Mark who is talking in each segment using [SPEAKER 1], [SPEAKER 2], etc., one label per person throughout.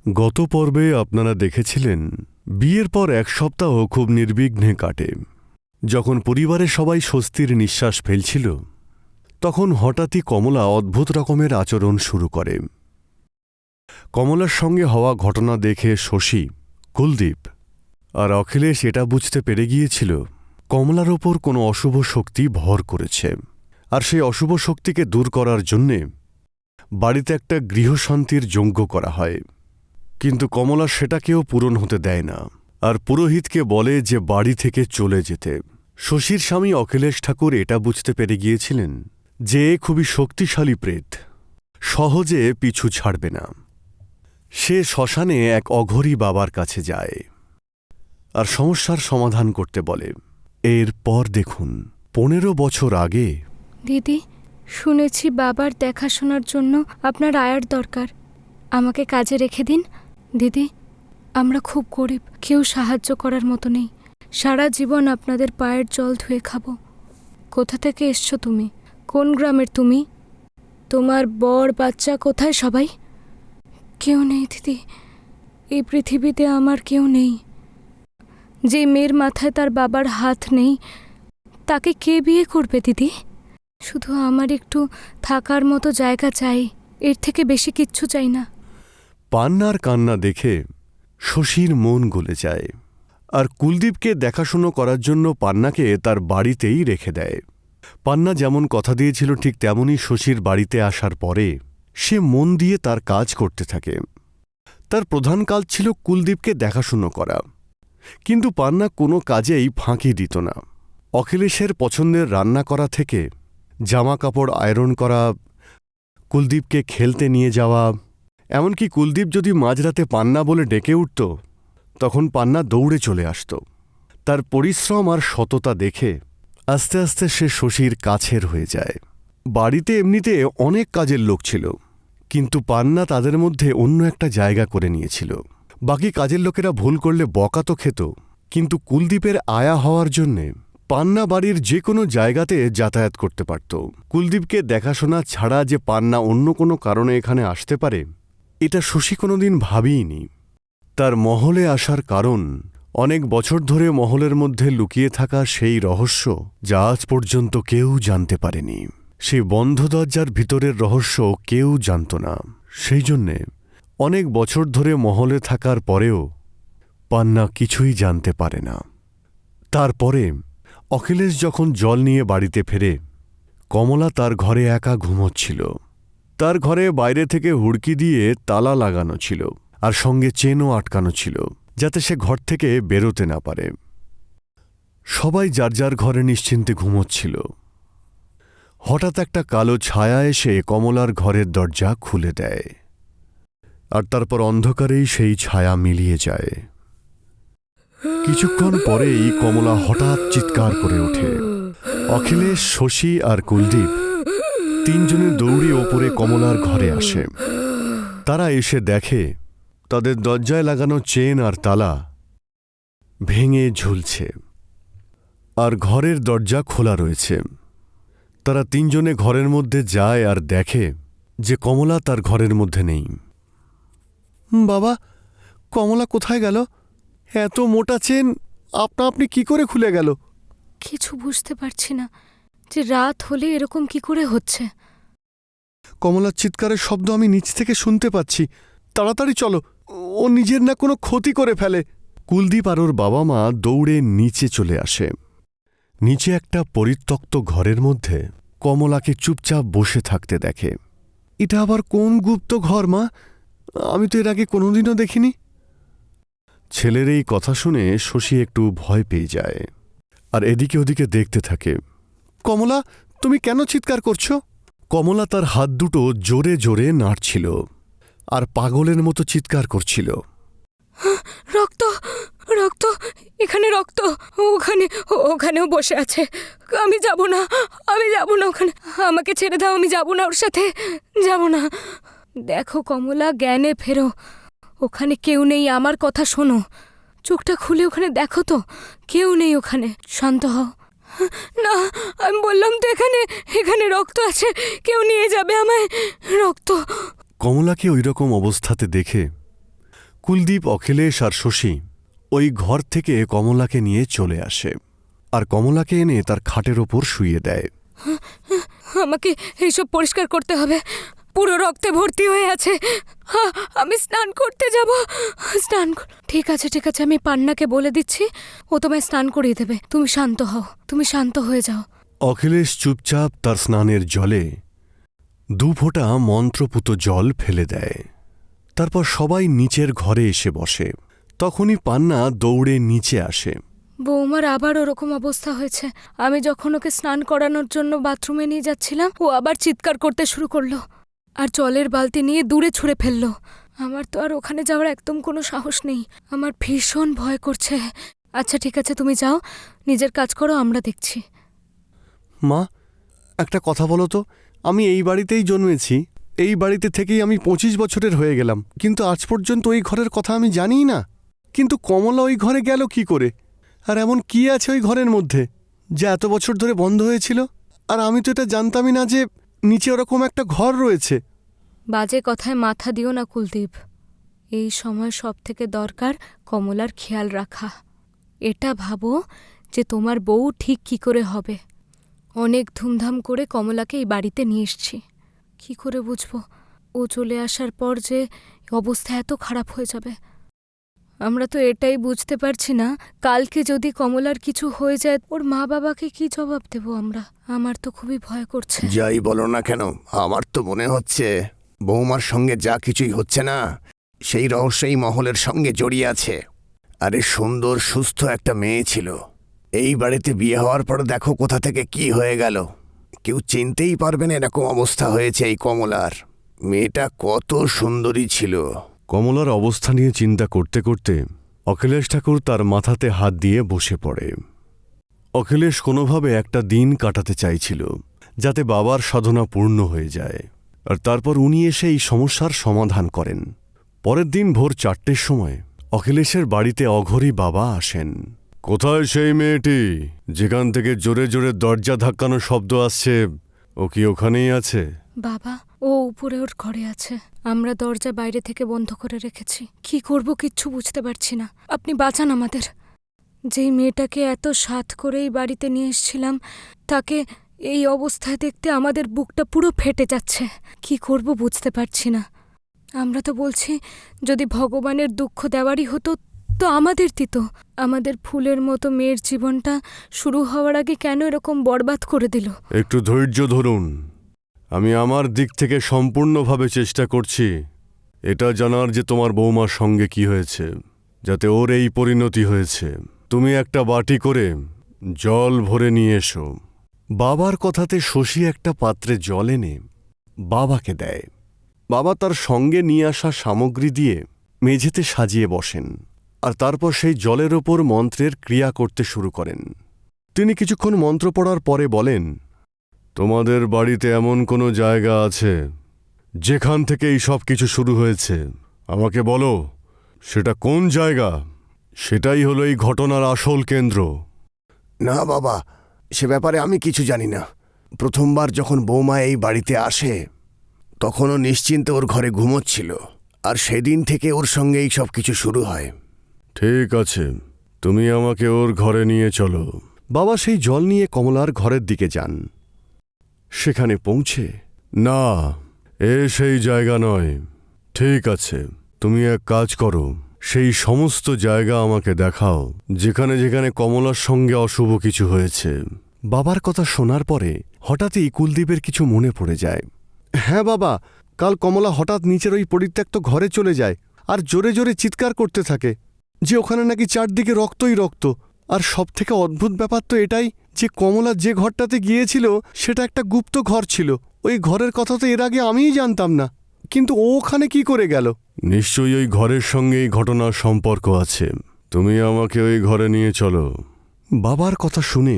[SPEAKER 1] গত পর্বে আপনারা দেখেছিলেন বিয়ের পর এক সপ্তাহ খুব নির্বিঘ্নে কাটে। যখন পরিবারের সবাই স্বস্তির নিঃশ্বাস ফেলছিল তখন হঠাৎই কমলা অদ্ভুত রকমের আচরণ শুরু করে। কমলার সঙ্গে হওয়া ঘটনা দেখে শশী, কুলদীপ আর অখিলেশ এটা বুঝতে পেরে গিয়েছিল কমলার ওপর কোনো অশুভ শক্তি ভর করেছে, আর সেই অশুভ শক্তিকে দূর করার জন্যে বাড়িতে একটা গৃহশান্তির যজ্ঞ করা হয়। কিন্তু কমলা সেটাকেও পূরণ হতে দেয় না, আর পুরোহিতকে বলে যে বাড়ি থেকে চলে যেতে। শশীর স্বামী অখিলেশ ঠাকুর এটা বুঝতে পেরে গিয়েছিলেন যে খুবই শক্তিশালী প্রেত, সহজে পিছু ছাড়বে না। সে শ্মশানে এক অঘরী বাবার কাছে যায় আর সমস্যার সমাধান করতে বলে। এরপর দেখুন 15 বছর আগে।
[SPEAKER 2] দিদি, শুনেছি বাবার দেখাশোনার জন্য আপনার আয়ার দরকার। আমাকে কাজে রেখে দিন দিদি। আমরা খুব গরিব, কেউ সাহায্য করার মতো নেই। সারা জীবন আপনাদের পায়ের জল ধুয়ে খাবো। কোথা থেকে এসছো তুমি? কোন গ্রামের তুমি? তোমার বর বাচ্চা কোথায় সবাই? কেউ নেই দিদি, এই পৃথিবীতে আমার কেউ নেই। যে মেয়ের মাথায় তার বাবার হাত নেই তাকে কে বিয়ে করবে দিদি? শুধু আমার একটু থাকার মতো জায়গা চাই, এর থেকে বেশি কিচ্ছু চাই না।
[SPEAKER 1] পান্নার কান্না দেখে শশীর মন গলে যায়, আর কুলদীপকে দেখাশুনো করার জন্য পান্নাকে তার বাড়িতেই রেখে দেয়। পান্না যেমন কথা দিয়েছিল ঠিক তেমনই শশীর বাড়িতে আসার পরে সে মন দিয়ে তার কাজ করতে থাকে। তার প্রধান কাজ ছিল কুলদীপকে দেখাশুনো করা, কিন্তু পান্না কোনো কাজেই ফাঁকি দিত না। অখিলেশের পছন্দের রান্না করা থেকে জামা কাপড় আয়রন করা, কুলদীপকে খেলতে নিয়ে যাওয়া, এমনকি কুলদীপ যদি মাঝরাতে পান্না বলে ডেকে উঠত তখন পান্না দৌড়ে চলে আসত। তার পরিশ্রম আর সততা দেখে আস্তে আস্তে সে শশীর কাছের হয়ে যায়। বাড়িতে এমনিতে অনেক কাজের লোক ছিল, কিন্তু পান্না তাদের মধ্যে অন্য একটা জায়গা করে নিয়েছিল। বাকি কাজের লোকেরা ভুল করলে বকা তো খেত, কিন্তু কুলদীপের আয়া হওয়ার জন্যে পান্না বাড়ির যে কোনো জায়গাতে যাতায়াত করতে পারত। কুলদীপকে দেখাশোনা ছাড়া যে পান্না অন্য কোনো কারণে এখানে আসতে পারে এটা শশী কোনোদিন ভাবিইনি। তার মহলে আসার কারণ অনেক বছর ধরে মহলের মধ্যে লুকিয়ে থাকা সেই রহস্য যা আজ পর্যন্ত কেউ জানতে পারেনি। সেই বন্ধ দরজার ভিতরের রহস্য কেউ জানত না। সেই জন্যে অনেক বছর ধরে মহলে থাকার পরেও পান্না কিছুই জানতে পারে না। তারপরে অখিলেশ যখন জল নিয়ে বাড়িতে ফেরে, কমলা তার ঘরে একা ঘুমোচ্ছিল। তার ঘরে বাইরে থেকে হুড়কি দিয়ে তালা লাগানো ছিল, আর সঙ্গে চেনও আটকানো ছিল যাতে সে ঘর থেকে বেরোতে না পারে। সবাই যার যার ঘরে নিশ্চিন্তে ঘুমোচ্ছিল। হঠাৎ একটা কালো ছায়া এসে কমলার ঘরের দরজা খুলে দেয়, আর তারপর অন্ধকারেই সেই ছায়া মিলিয়ে যায়। কিছুক্ষণ পরেই কমলা হঠাৎ চিৎকার করে ওঠে। অখিলেশ, শশী আর কুলদীপ তিনজনে দৌড়ে ওপরে কমলার ঘরে আসে। তারা এসে দেখে তাদের দরজায় লাগানো চেন আর তালা ভেঙে ঝুলছে, আর ঘরের দরজা খোলা রয়েছে। তারা তিনজনে ঘরের মধ্যে যায় আর দেখে যে কমলা তার ঘরের মধ্যে নেই। বাবা, কমলা কোথায় গেল? এত মোটা চেন আপনা আপনি কি করে খুলে গেল?
[SPEAKER 2] কিছু বুঝতে পারছি না যে রাত হলে এরকম কি করে হচ্ছে।
[SPEAKER 1] কমলার চিৎকারের শব্দ আমি নিচ থেকে শুনতে পাচ্ছি। তাড়াতাড়ি চলো, ও নিজের না কোনো ক্ষতি করে ফেলে। কুলদীপ আর ওর বাবা মা দৌড়ে নিচে চলে আসে। নিচে একটা পরিত্যক্ত ঘরের মধ্যে কমলাকে চুপচাপ বসে থাকতে দেখে। এটা আবার কোন গুপ্ত ঘর মা? আমি তো এর আগে কোনোদিনও দেখিনি। ছেলের এই কথা শুনে শশী একটু ভয় পেয়ে যায় আর এদিকে ওদিকে দেখতে থাকে। কমলা, তুমি কেন চিৎকার করছো? কমলা তার হাত দুটো জোরে জোরে নাড়ছিল আর পাগলের মতো চিৎকার করছিল।
[SPEAKER 2] রক্ত, রক্ত, এখানে রক্ত। ওখানে, ওখানেও বসে আছে। আমি যাব না, আমি যাব না ওখানে। আমাকে ছেড়ে দাও, আমি যাব না ওর সাথে, যাব না। দেখো কমলা, জ্ঞানে ফেরো। ওখানে কেউ নেই, আমার কথা শোনো। চোখটা খুলে ওখানে দেখো তো, কেউ নেই ওখানে। শান্ত হও। না, আমি বললাম তো এখানে, এখানে রক্ত আছে। কেউ নিয়ে যাবে আমায়, রক্ত।
[SPEAKER 1] কমলাকে ওইরকম অবস্থাতে দেখে কুলদীপ, অখিলেশ আর শশী ওই ঘর থেকে কমলাকে নিয়ে চলে আসে আর কমলাকে এনে তার খাটের ওপর শুইয়ে দেয়।
[SPEAKER 2] আমাকে এইসব পরিষ্কার করতে হবে, পুরো রক্তে ভর্তি হয়ে আছে। আমি স্নান করতে যাব। ঠিক আছে ঠিক আছে, আমি পান্নাকে বলে দিচ্ছি, ও তোমায় স্নান করিয়ে দেবে। তুমি শান্ত হও, তুমি শান্ত হয়ে যাও।
[SPEAKER 1] অখিলেশ চুপচাপ তার স্নানের জলে 2 ফোঁটা মন্ত্রপুত জল ফেলে দেয়। তারপর সবাই নিচের ঘরে এসে বসে। তখনই পান্না দৌড়ে নিচে আসে।
[SPEAKER 2] বৌমার আবার ওরকম অবস্থা হয়েছে। আমি যখন ওকে স্নান করানোর জন্য বাথরুমে নিয়ে যাচ্ছিলাম, ও আবার চিৎকার করতে শুরু করলো আর জলের বালতি নিয়ে দূরে ছুঁড়ে ফেললো। আমার তো আর ওখানে যাওয়ার একদম কোনো সাহস নেই। আমার ভীষণ ভয় করছে। আচ্ছা ঠিক আছে, তুমি যাও, নিজের কাজ করো, আমরা দেখছি।
[SPEAKER 1] মা, একটা কথা বলো তো, আমি এই বাড়িতেই জন্মেছি, এই বাড়িতে থেকেই আমি 25 বছরের হয়ে গেলাম, কিন্তু আজ পর্যন্ত ওই ঘরের কথা আমি জানিই না। কিন্তু কমলা ওই ঘরে গেল কি করে? আর এমন কি আছে ওই ঘরের মধ্যে যা এত বছর ধরে বন্ধ হয়েছিল? আর আমি তো এটা জানতামই না যে নিচে ওরকম একটা ঘর রয়েছে।
[SPEAKER 2] বাজে কথায় মাথা দিও না কুলদীপ। এই সময় সব থেকে দরকার কমলার খেয়াল রাখা। এটা ভাবো যে তোমার বউ ঠিক কি করে হবে। অনেক ধুমধাম করে কমলাকে এই বাড়িতে নিয়ে এসছি। কি করে বুঝবো ও চলে আসার পর যে অবস্থা এত খারাপ হয়ে যাবে? আমরা তো এটাই বুঝতে পারছি না, কালকে যদি কমলার কিছু হয়ে যায়, ওর মা বাবাকে কি জবাব দেব আমরা? আমার তো খুবই ভয় করছে।
[SPEAKER 3] যাই বলো না কেন, আমার তো মনে হচ্ছে বৌমার সঙ্গে যা কিছুই হচ্ছে না, সেই রহস্যই মহলের সঙ্গে জড়িয়ে আছে। আরে সুন্দর সুস্থ একটা মেয়ে ছিল, এই বাড়িতে বিয়ে হওয়ার পর দেখো কোথা থেকে কি হয়ে গেল। কেউ চিনতেই পারবে না এরকম অবস্থা হয়েছে এই কমলার। মেয়েটা কত সুন্দরী ছিল।
[SPEAKER 1] কমলার অবস্থা নিয়ে চিন্তা করতে করতে অখিলেশ ঠাকুর তার মাথাতে হাত দিয়ে বসে পড়ে। অখিলেশ কোনোভাবে একটা দিন কাটাতে চাইছিল যাতে বাবার সাধনা পূর্ণ হয়ে যায়, আর তারপর উনি এসে এই সমস্যার সমাধান করেন। পরের দিন ভোর 4টের সময় অখিলেশের বাড়িতে অঘরী বাবা আসেন। কোথায় সেই মেয়েটি যেখান থেকে জোরে জোরে দরজা ধাক্কানোর শব্দ আসছে? ও কি ওখানেই আছে?
[SPEAKER 2] বাবা, ও উপরে ওর ঘরে আছে। আমরা দরজা বাইরে থেকে বন্ধ করে রেখেছি। কি করব কিচ্ছু বুঝতে পারছি না। আপনি বাঁচান আমাদের। যেই মেয়েটাকে এত সাধ করে এই বাড়িতে নিয়ে এসেছিলাম, তাকে এই অবস্থায় দেখতে আমাদের বুকটা পুরো ফেটে যাচ্ছে। কি করব বুঝতে পারছি না। আমরা তো বলছি, যদি ভগবানের দুঃখ দেওয়ারই হতো তো আমাদের দিত। আমাদের ফুলের মতো মেয়ের জীবনটা শুরু হওয়ার আগে কেন এরকম বরবাদ করে দিল?
[SPEAKER 1] একটু ধৈর্য ধরুন। আমি আমার দিক থেকে সম্পূর্ণভাবে চেষ্টা করছি এটা জানার যে তোমার বৌমার সঙ্গে কি হয়েছে, যাতে ওর এই পরিণতি হয়েছে। তুমি একটা বাটি করে জল ভরে নিয়ে এসো। বাবার কথাতে শশী একটা পাত্রে জল এনে বাবাকে দেয়। বাবা তার সঙ্গে নিয়ে আসা সামগ্রী দিয়ে মেঝেতে সাজিয়ে বসেন, আর তারপর সেই জলের ওপর মন্ত্রের ক্রিয়া করতে শুরু করেন। তিনি কিছুক্ষণ মন্ত্র পড়ার পরে বলেন, তোমাদের বাড়িতে এমন কোনো জায়গা আছে যেখান থেকে এই সব কিছু শুরু হয়েছে? আমাকে বলো, সেটা কোন জায়গা? সেটাই হলো এই ঘটনার আসল কেন্দ্র।
[SPEAKER 3] না বাবা, সে ব্যাপারে আমি কিছু জানি না। প্রথমবার যখন বৌমা এই বাড়িতে আসে তখনও নিশ্চিন্তে ওর ঘরে ঘুমোচ্ছিল, আর সেদিন থেকে ওর সঙ্গে এই সব কিছু শুরু হয়।
[SPEAKER 1] ঠিক আছে, তুমি আমাকে ওর ঘরে নিয়ে চলো। বাবা সেই জল নিয়ে কমলার ঘরের দিকে যান। সেখানে পৌঁছে, না, সেই জায়গা নয়। ঠিক আছে, তুমি এক কাজ করো, সেই সমস্ত জায়গা আমাকে দেখাও যেখানে যেখানে কমলার সঙ্গে অশুভ কিছু হয়েছে। বাবার কথা শোনার পরে হঠাৎই কুলদীপের কিছু মনে পড়ে যায়। হ্যাঁ বাবা, কাল কমলা হঠাৎ নিচের ওই পরিত্যক্ত ঘরে চলে যায় আর জোরে জোরে চিৎকার করতে থাকে যে ওখানে নাকি চারদিকে রক্তই রক্ত। আর সবথেকে অদ্ভুত ব্যাপার তো এটাই যে কমলা যে ঘরটাতে গিয়েছিল সেটা একটা গুপ্ত ঘর ছিল। ওই ঘরের কথা তো এর আগে আমিই জানতাম না, কিন্তু ও ওখানে কি করে গেল? নিশ্চয়ই ওই ঘরের সঙ্গে এই ঘটনার সম্পর্ক আছে। তুমি আমাকে ওই ঘরে নিয়ে চলো। বাবার কথা শুনে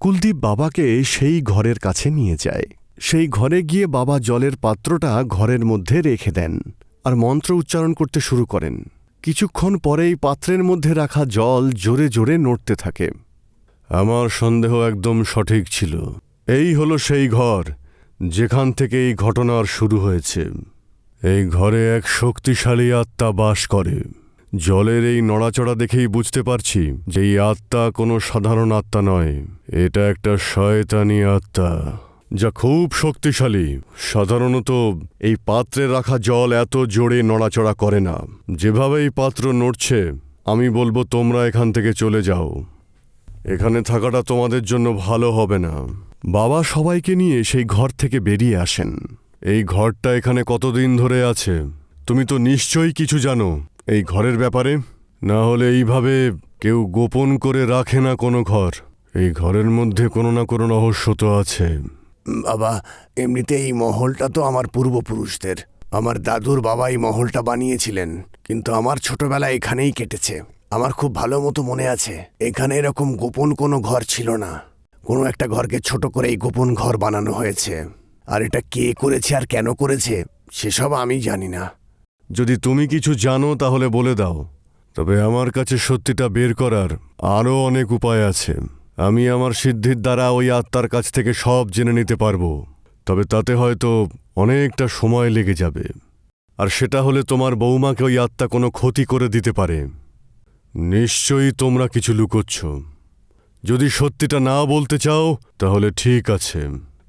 [SPEAKER 1] কুলদীপ বাবাকে সেই ঘরের কাছে নিয়ে যায়। সেই ঘরে গিয়ে বাবা জলের পাত্রটা ঘরের মধ্যে রেখে দেন আর মন্ত্র উচ্চারণ করতে শুরু করেন। কিছুক্ষণ পরেই পাত্রের মধ্যে রাখা জল জোরে জোরে নড়তে থাকে। আমার সন্দেহ একদম সঠিক ছিল। এই হলো সেই ঘর যেখান থেকে এই ঘটনার শুরু হয়েছে। এই ঘরে এক শক্তিশালী আত্মা বাস করে। জলের এই নড়াচড়া দেখেই বুঝতে পারছি যে এই আত্মা কোনো সাধারণ আত্মা নয়, এটা একটা শয়তানি আত্মা যা খুব শক্তিশালী। সাধারণত এই পাত্রে রাখা জল এত জোরে নড়াচড়া করে না। যেভাবে এই পাত্র নড়ছে, আমি বলবো তোমরা এখান থেকে চলে যাও। এখানে থাকাটা তোমাদের জন্য ভালো হবে না। বাবা সবাইকে নিয়ে সেই ঘর থেকে বেরিয়ে আসেন। এই ঘরটা এখানে কতদিন ধরে আছে? তুমি তো নিশ্চয়ই কিছু জানো এই ঘরের ব্যাপারে, না হলে এইভাবে কেউ গোপন করে রাখে না কোনো ঘর। এই ঘরের মধ্যে কোনো না কোনো রহস্য তো আছে।
[SPEAKER 3] বাবা, এমনিতে এই মহলটা তো আমার পূর্বপুরুষদের। আমার দাদুর বাবা এই মহলটা বানিয়েছিলেন, কিন্তু আমার ছোটবেলা এখানেই কেটেছে। আমার খুব ভালো মতো মনে আছে, এখানে এরকম গোপন কোনো ঘর ছিল না। কোনো একটা ঘরকে ছোট করে এই গোপন ঘর বানানো হয়েছে। আর এটা কে করেছে আর কেন করেছে সেসব আমি জানি না।
[SPEAKER 1] যদি তুমি কিছু জানো তাহলে বলে দাও, তবে আমার কাছে সত্যিটা বের করার আরও অনেক উপায় আছে। আমি আমার সিদ্ধির দ্বারা ওই আত্মার কাছ থেকে সব জেনে নিতে পারবো, তবে তাতে হয়তো অনেকটা সময় লেগে যাবে। আর সেটা হলে তোমার বৌমাকে ওই আত্মা কোনো ক্ষতি করে দিতে পারে। নিশ্চয়ই তোমরা কিছু লুকোচ্ছ। যদি সত্যিটা না বলতে চাও তাহলে ঠিক আছে,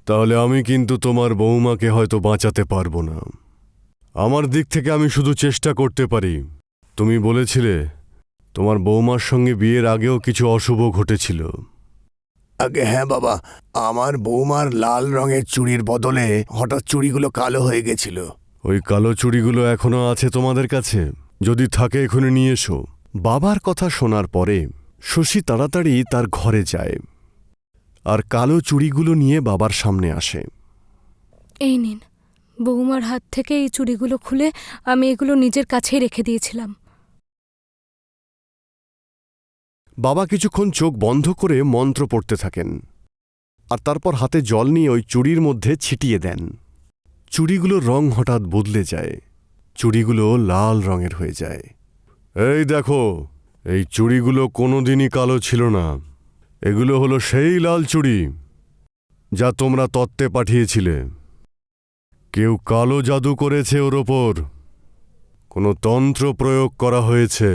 [SPEAKER 1] তাহলে আমি কিন্তু তোমার বৌমাকে হয়তো বাঁচাতে পারবো না। আমার দিক থেকে আমি শুধু চেষ্টা করতে পারি। তুমি বলেছিলে তোমার বৌমার সঙ্গে বিয়ের আগেও কিছু অশুভ ঘটেছিল।
[SPEAKER 3] আগে হ্যাঁ বাবা, আমার বৌমার লাল রঙের চুড়ির বদলে হঠাৎ চুড়িগুলো কালো হয়ে গেছিল।
[SPEAKER 1] ওই কালো চুড়িগুলো এখনো আছে তোমাদের কাছে? যদি থাকে এখনই নিয়ে এসো। বাবার কথা শোনার পরে শশী তাড়াতাড়ি তার ঘরে যায় আর কালো চুড়িগুলো নিয়ে বাবার সামনে আসে।
[SPEAKER 2] এই নিন, বৌমার হাত থেকে এই চুড়িগুলো খুলে আমি এগুলো নিজের কাছেই রেখে দিয়েছিলাম।
[SPEAKER 1] বাবা কিছুক্ষণ চোখ বন্ধ করে মন্ত্র পড়তে থাকেন আর তারপর হাতে জল নিয়ে ওই চুড়ির মধ্যে ছিটিয়ে দেন। চুড়িগুলোর রং হঠাৎ বদলে যায়, চুড়িগুলো লাল রঙের হয়ে যায়। এই দেখো, এই চুড়িগুলো কোনোদিনই কালো ছিল না। এগুলো হলো সেই লাল চুড়ি যা তোমরা তত্ত্বে পাঠিয়েছিলে। কেউ কালো জাদু করেছে ওর ওপর, কোনো তন্ত্র প্রয়োগ করা হয়েছে।